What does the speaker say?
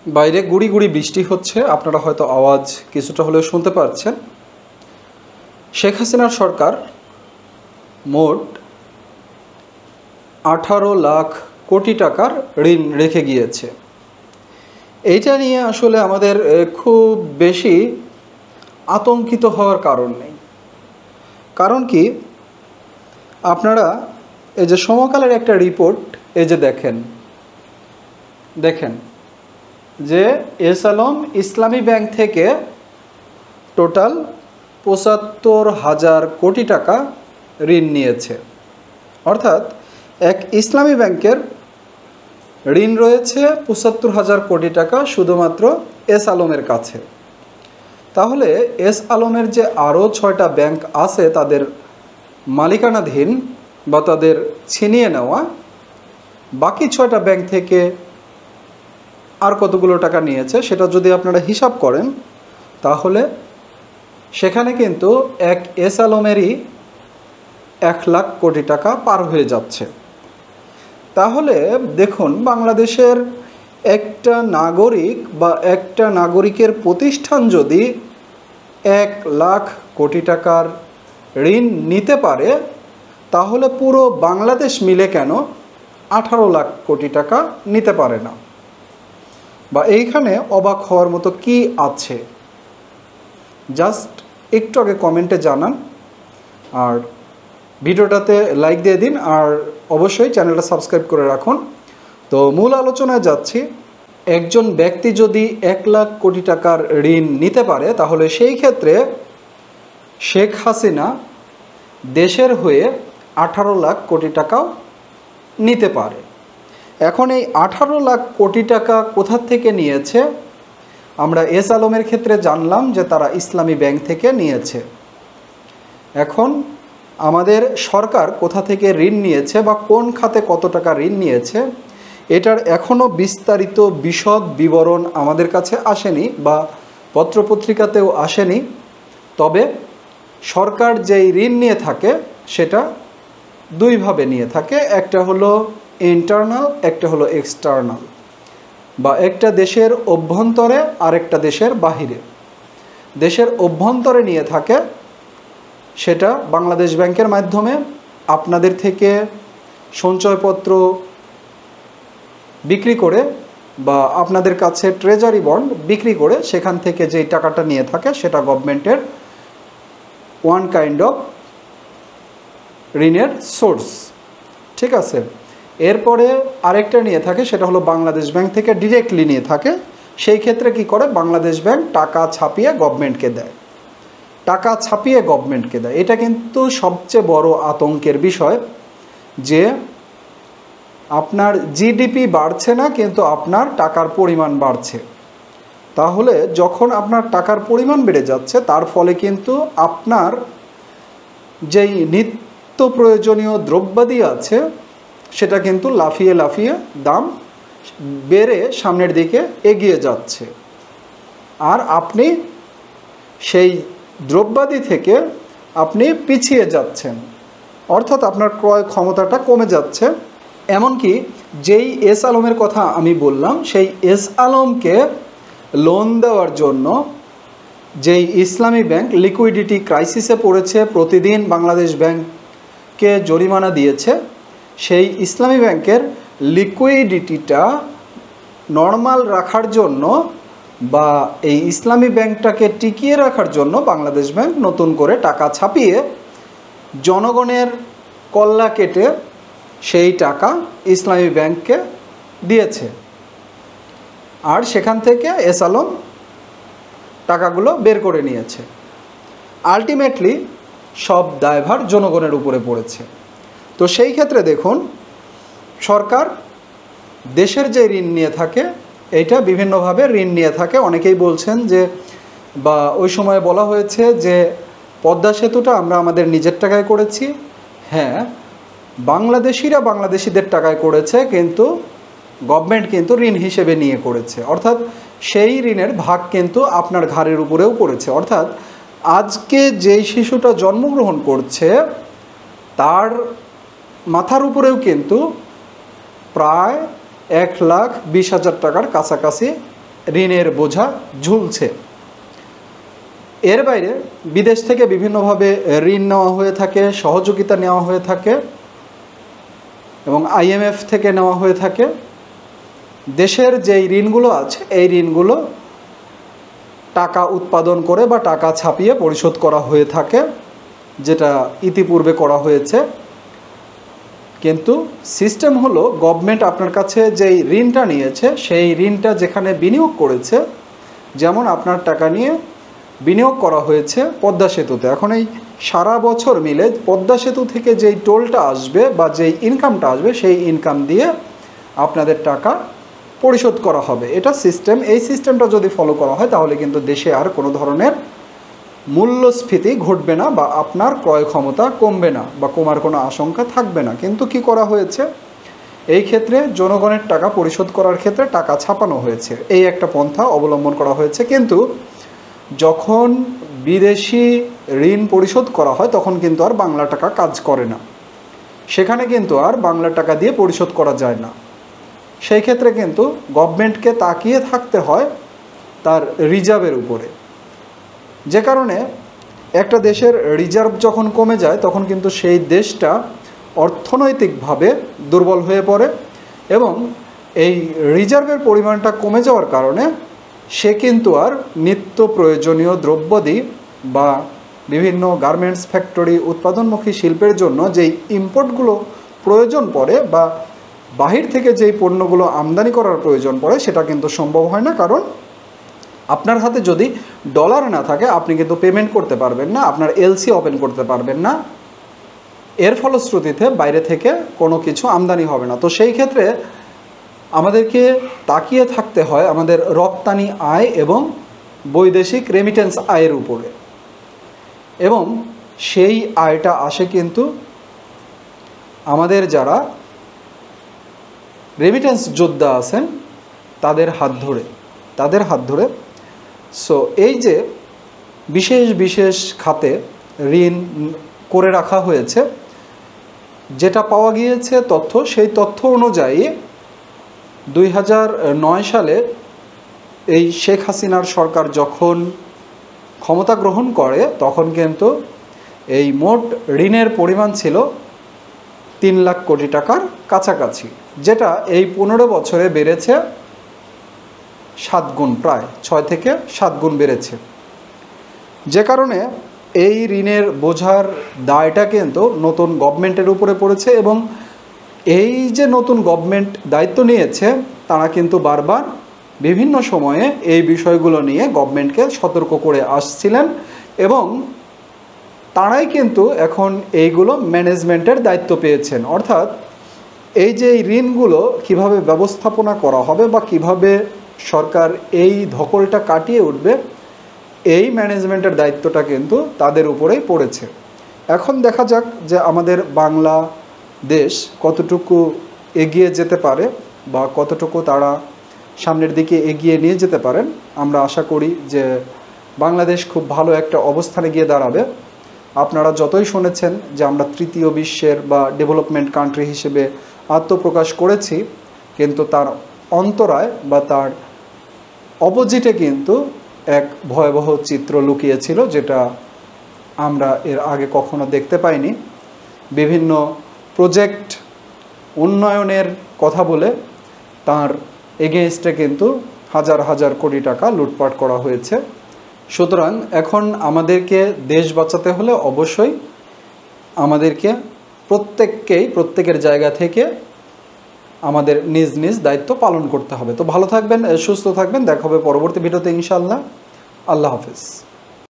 বাইরে গুড়ি গুড়ি বৃষ্টি হচ্ছে, আপনারা হয়তো আওয়াজ কিছুটা হলেও শুনতে পাচ্ছেন। শেখ হাসিনার সরকার মোট 18 লাখ কোটি টাকার ঋণ রেখে গিয়েছে। এইটা নিয়ে আসলে আমাদের খুব বেশি আতঙ্কিত হওয়ার কারণ নেই। কারণ কি, আপনারা এই যে সমকালের একটা রিপোর্ট এই যে দেখেন যে এস আলম ইসলামী ব্যাংক থেকে টোটাল ৭৫,০০০ কোটি টাকা ঋণ নিয়েছে। অর্থাৎ এক ইসলামী ব্যাংকের ঋণ রয়েছে ৭৫,০০০ কোটি টাকা শুধুমাত্র এস আলমের কাছে। তাহলে এস আলমের যে আরও ৬টা ব্যাংক আছে তাদের মালিকানাধীন বা তাদের ছিনিয়ে নেওয়া, বাকি ৬টা ব্যাংক থেকে আর কতগুলো টাকা নিয়েছে সেটা যদি আপনারা হিসাব করেন, তাহলে সেখানে কিন্তু এক এস আলমেরই ১ লাখ কোটি টাকা পার হয়ে যাচ্ছে। তাহলে দেখুন, বাংলাদেশের একটা নাগরিক বা একটা নাগরিকের প্রতিষ্ঠান যদি ১ লাখ কোটি টাকার ঋণ নিতে পারে, তাহলে পুরো বাংলাদেশ মিলে কেন 18 লাখ কোটি টাকা নিতে পারে না? বা এইখানে অবাক হওয়ার মতো কি আছে? জাস্ট একটু আগে কমেন্টে জানান, আর ভিডিওটাতে লাইক দিয়ে দিন, আর অবশ্যই চ্যানেলটা সাবস্ক্রাইব করে রাখুন। তো মূল আলোচনায় যাচ্ছি। একজন ব্যক্তি যদি ১ লাখ কোটি টাকার ঋণ নিতে পারে, তাহলে সেই ক্ষেত্রে শেখ হাসিনা দেশের হয়ে 18 লাখ কোটি টাকাও নিতে পারে। এখন এই 18 লাখ কোটি টাকা কোথা থেকে নিয়েছে? আমরা এস আলমের ক্ষেত্রে জানলাম যে তারা ইসলামী ব্যাংক থেকে নিয়েছে। এখন আমাদের সরকার কোথা থেকে ঋণ নিয়েছে বা কোন খাতে কত টাকা ঋণ নিয়েছে, এটার এখনও বিস্তারিত বিশদ বিবরণ আমাদের কাছে আসেনি বা পত্রপত্রিকাতেও আসেনি। তবে সরকার যেই ঋণ নিয়ে থাকে সেটা দুইভাবে নিয়ে থাকে, একটা হলো ইন্টারনাল, একটা হলো এক্সটার্নাল, বা একটা দেশের অভ্যন্তরে আরেকটা দেশের বাহিরে। দেশের অভ্যন্তরে নিয়ে থাকে সেটা বাংলাদেশ ব্যাংকের মাধ্যমে আপনাদের থেকে সঞ্চয়পত্র বিক্রি করে বা আপনাদের কাছে ট্রেজারি বন্ড বিক্রি করে সেখান থেকে যেই টাকাটা নিয়ে থাকে সেটা গভর্নমেন্টের ওয়ান কাইন্ড অফ ঋণের সোর্স। ঠিক আছে, এরপরে আরেকটা নিয়ে থাকে, সেটা হলো বাংলাদেশ ব্যাংক থেকে ডিরেক্টলি নিয়ে থাকে। সেই ক্ষেত্রে কি করে, বাংলাদেশ ব্যাংক টাকা ছাপিয়ে গভর্নমেন্টকে দেয়। এটা কিন্তু সবচেয়ে বড় আতঙ্কের বিষয় যে আপনার জিডিপি বাড়ছে না, কিন্তু আপনার টাকার পরিমাণ বাড়ছে। তাহলে যখন আপনার টাকার পরিমাণ বেড়ে যাচ্ছে, তার ফলে কিন্তু আপনার যেই নিত্য প্রয়োজনীয় দ্রব্যাদি আছে সেটা কিন্তু লাফিয়ে লাফিয়ে দাম বেড়ে সামনের দিকে এগিয়ে যাচ্ছে, আর আপনি সেই দ্রব্যাদি থেকে আপনি পিছিয়ে যাচ্ছেন। অর্থাৎ আপনার ক্রয় ক্ষমতাটা কমে যাচ্ছে। এমনকি যেই এস আলমের কথা আমি বললাম, সেই এস আলমকে লোন দেওয়ার জন্য যেই ইসলামী ব্যাংক লিকুইডিটি ক্রাইসিসে পড়েছে, প্রতিদিন বাংলাদেশ ব্যাংককে জরিমানা দিয়েছে, সেই ইসলামী ব্যাংকের লিকুইডিটিটা নর্মাল রাখার জন্য বা এই ইসলামী ব্যাংকটাকে টিকিয়ে রাখার জন্য বাংলাদেশ ব্যাংক নতুন করে টাকা ছাপিয়ে জনগণের কল্লা কেটে সেই টাকা ইসলামী ব্যাংককে দিয়েছে, আর সেখান থেকে এস আলম টাকাগুলো বের করে নিয়েছে। আলটিমেটলি সব দায়ভার জনগণের উপরে পড়েছে। তো সেই ক্ষেত্রে দেখুন, সরকার দেশের যে ঋণ নিয়ে থাকে, এইটা বিভিন্নভাবে ঋণ নিয়ে থাকে। অনেকেই বলছেন যে, বা ওই সময় বলা হয়েছে যে পদ্মা সেতুটা আমরা আমাদের নিজের টাকায় করেছি। হ্যাঁ, বাংলাদেশিরা বাংলাদেশিদের টাকায় করেছে, কিন্তু গভর্নমেন্ট কিন্তু ঋণ হিসেবে নিয়ে করেছে। অর্থাৎ সেই ঋণের ভাগ কিন্তু আপনার ঘাড়ের উপরেও পড়েছে। অর্থাৎ আজকে যেই শিশুটা জন্মগ্রহণ করছে তার মাথার উপরেও কিন্তু প্রায় 1,20,000 টাকার কাছাকাছি ঋণের বোঝা ঝুলছে। এর বাইরে বিদেশ থেকে বিভিন্নভাবে ঋণ নেওয়া হয়ে থাকে, সহযোগিতা নেওয়া হয়ে থাকে এবং IMF থেকে নেওয়া হয়ে থাকে। দেশের যেই ঋণগুলো আছে এই ঋণগুলো টাকা উৎপাদন করে বা টাকা ছাপিয়ে পরিশোধ করা হয়ে থাকে, যেটা ইতিপূর্বে করা হয়েছে। কিন্তু সিস্টেম হলো গভর্নমেন্ট আপনার কাছে যেই ঋণটা নিয়েছে সেই ঋণটা যেখানে বিনিয়োগ করেছে, যেমন আপনার টাকা নিয়ে বিনিয়োগ করা হয়েছে পদ্মা সেতুতে, এখন এই সারা বছর মিলে পদ্মা সেতু থেকে যেই টোলটা আসবে বা যেই ইনকামটা আসবে সেই ইনকাম দিয়ে আপনাদের টাকা পরিশোধ করা হবে। এটা সিস্টেম। এই সিস্টেমটা যদি ফলো করা হয় তাহলে কিন্তু দেশে আর কোনো ধরনের মূল্যস্ফীতি ঘটবে না বা আপনার ক্রয় ক্ষমতা কমবে না বা কমার কোনো আশঙ্কা থাকবে না। কিন্তু কি করা হয়েছে, এই ক্ষেত্রে জনগণের টাকা পরিশোধ করার ক্ষেত্রে টাকা ছাপানো হয়েছে, এই একটা পন্থা অবলম্বন করা হয়েছে। কিন্তু যখন বিদেশি ঋণ পরিশোধ করা হয় তখন কিন্তু আর বাংলা টাকা কাজ করে না, সেখানে কিন্তু আর বাংলা টাকা দিয়ে পরিশোধ করা যায় না। সেই ক্ষেত্রে কিন্তু গভর্নমেন্টকে তাকিয়ে থাকতে হয় তার রিজার্ভের উপরে, যে কারণে একটা দেশের রিজার্ভ যখন কমে যায় তখন কিন্তু সেই দেশটা অর্থনৈতিকভাবে দুর্বল হয়ে পড়ে এবং এই রিজার্ভের পরিমাণটা কমে যাওয়ার কারণে সে কিন্তু আর নিত্য প্রয়োজনীয় দ্রব্যাদি বা বিভিন্ন গার্মেন্টস ফ্যাক্টরি উৎপাদনমুখী শিল্পের জন্য যেই ইম্পোর্টগুলো প্রয়োজন পড়ে বা বাহির থেকে যেই পণ্যগুলো আমদানি করার প্রয়োজন পড়ে সেটা কিন্তু সম্ভব হয় না। কারণ আপনার হাতে যদি ডলার না থাকে আপনি কিন্তু পেমেন্ট করতে পারবেন না, আপনার LC ওপেন করতে পারবেন না, এর ফলশ্রুতিতে বাইরে থেকে কোনো কিছু আমদানি হবে না। তো সেই ক্ষেত্রে আমাদেরকে তাকিয়ে থাকতে হয় আমাদের রপ্তানি আয় এবং বৈদেশিক রেমিটেন্স আয়ের উপরে, এবং সেই আয়টা আসে কিন্তু আমাদের যারা রেমিটেন্স যোদ্ধা আছেন তাদের হাত ধরে। সো এই যে বিশেষ বিশেষ খাতে ঋণ করে রাখা হয়েছে, যেটা পাওয়া গিয়েছে তথ্য, সেই তথ্য অনুযায়ী 2009 সালে এই শেখ হাসিনার সরকার যখন ক্ষমতা গ্রহণ করে তখন কিন্তু এই মোট ঋণের পরিমাণ ছিল 3 লাখ কোটি টাকার কাছাকাছি, যেটা এই 15 বছরে বেড়েছে 7 গুণ, প্রায় 6 থেকে 7 গুণ বেড়েছে। যে কারণে এই ঋণের বোঝার দায়টা কিন্তু নতুন গভর্নমেন্টের উপরে পড়েছে এবং এই যে নতুন গভর্নমেন্ট দায়িত্ব নিয়েছে তারা কিন্তু বারবার বিভিন্ন সময়ে এই বিষয়গুলো নিয়ে গভর্নমেন্টকে সতর্ক করে আসছিলেন এবং তারাই কিন্তু এখন এইগুলো ম্যানেজমেন্টের দায়িত্ব পেয়েছেন। অর্থাৎ এই যে এই ঋণগুলো কীভাবে ব্যবস্থাপনা করা হবে বা কিভাবে সরকার এই ধকলটা কাটিয়ে উঠবে, এই ম্যানেজমেন্টের দায়িত্বটা কিন্তু তাদের উপরেই পড়েছে। এখন দেখা যাক যে আমাদের বাংলাদেশ কতটুকু এগিয়ে যেতে পারে বা কতটুকু তারা সামনের দিকে এগিয়ে নিয়ে যেতে পারেন। আমরা আশা করি যে বাংলাদেশ খুব ভালো একটা অবস্থানে গিয়ে দাঁড়াবে। আপনারা যতই শুনেছেন যে আমরা তৃতীয় বিশ্বের বা ডেভেলপমেন্ট কান্ট্রি হিসেবে আত্মপ্রকাশ করেছি, কিন্তু তার অন্তরায় বা তার অপোজিটে কিন্তু এক ভয়াবহ চিত্র লুকিয়েছিল, যেটা আমরা এর আগে কখনো দেখতে পাইনি। বিভিন্ন প্রজেক্ট উন্নয়নের কথা বলে তার এগেইনস্টে কিন্তু হাজার হাজার কোটি টাকা লুটপাট করা হয়েছে। সুতরাং এখন আমাদেরকে দেশ বাঁচাতে হলে অবশ্যই আমাদেরকে প্রত্যেকের জায়গা থেকে আমাদের নিজ নিজ দায়িত্ব পালন করতে হবে। তো ভালো থাকবেন, সুস্থ থাকবেন, দেখা হবে পরবর্তী ভিডিওতে ইনশাআল্লাহ। আল্লাহ হাফেজ।